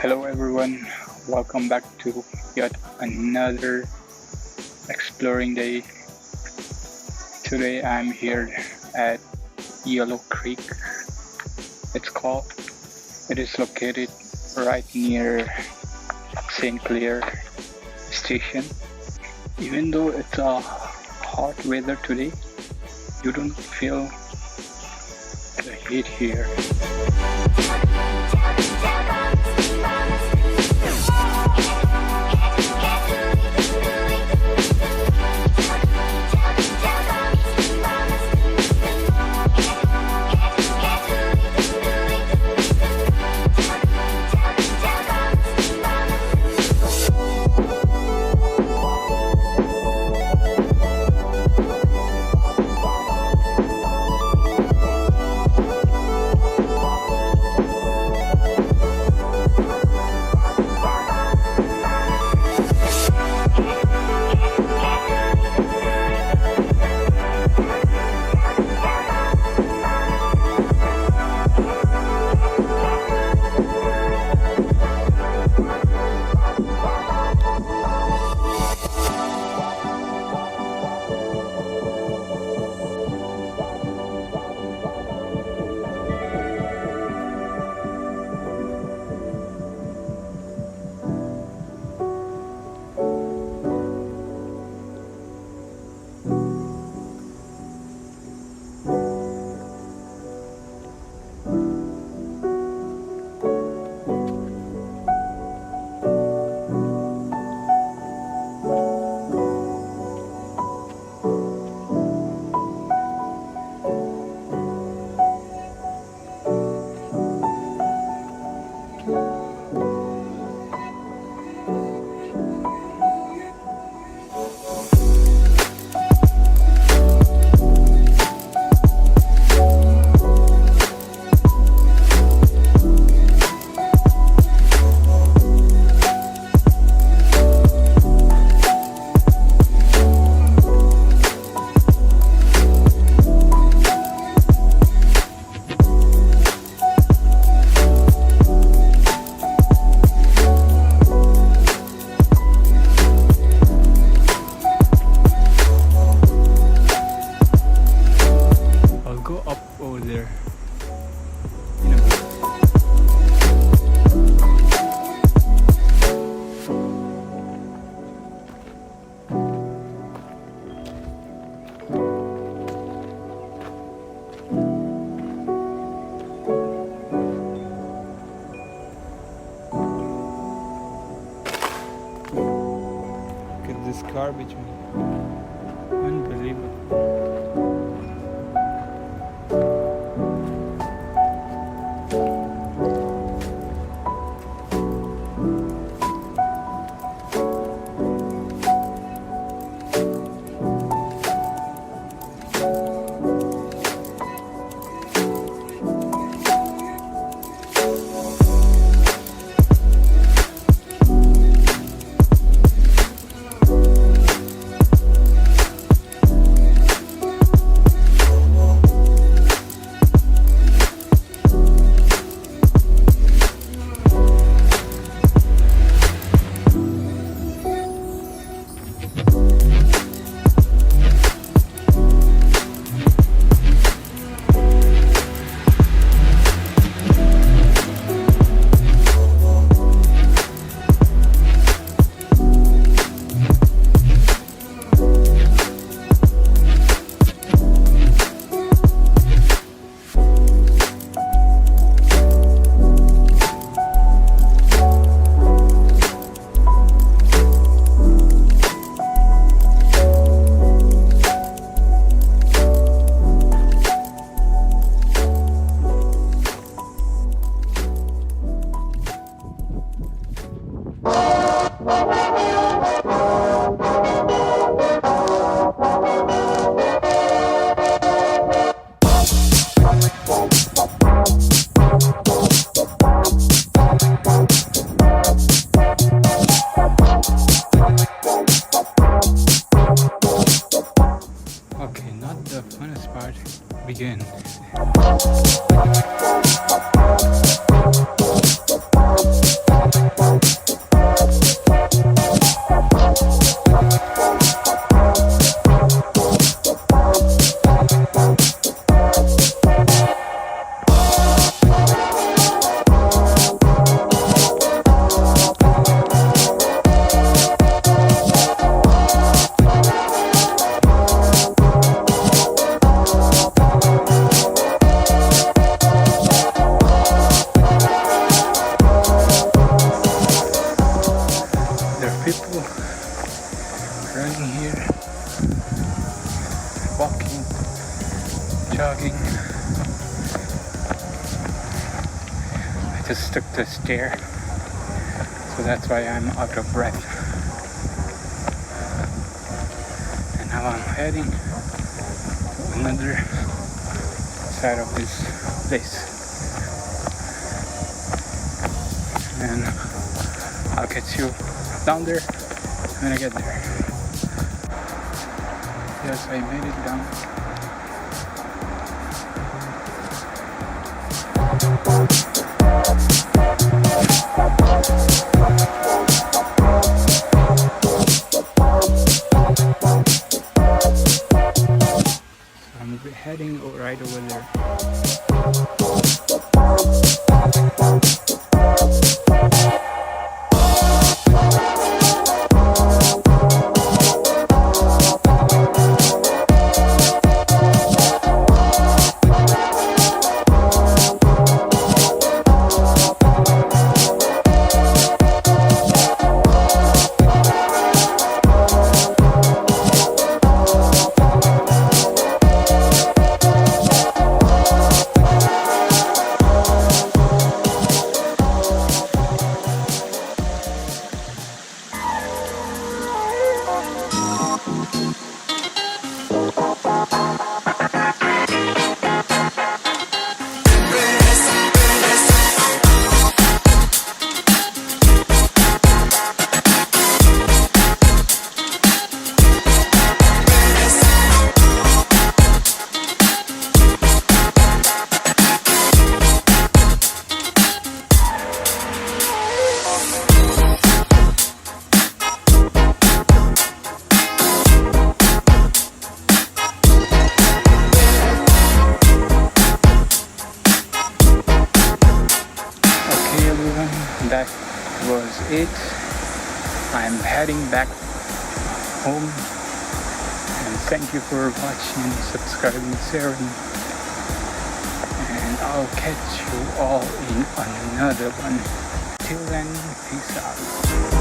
Hello everyone, welcome back to yet another exploring day. Today I'm here at Yellow Creek. It is located right near St. Clair station. Even though it's a hot weather today, you don't feel the heat here. This garbage, man. Unbelievable. just took the stair, so that's why I'm out of breath. And now I'm heading to another side of this place, and I'll catch you down there when I get there. Yes, I made it down. So I'm heading right over there. That was it. I'm heading back home, and thank you for watching, subscribing, sharing, and I'll catch you all in another one. Till then, peace out.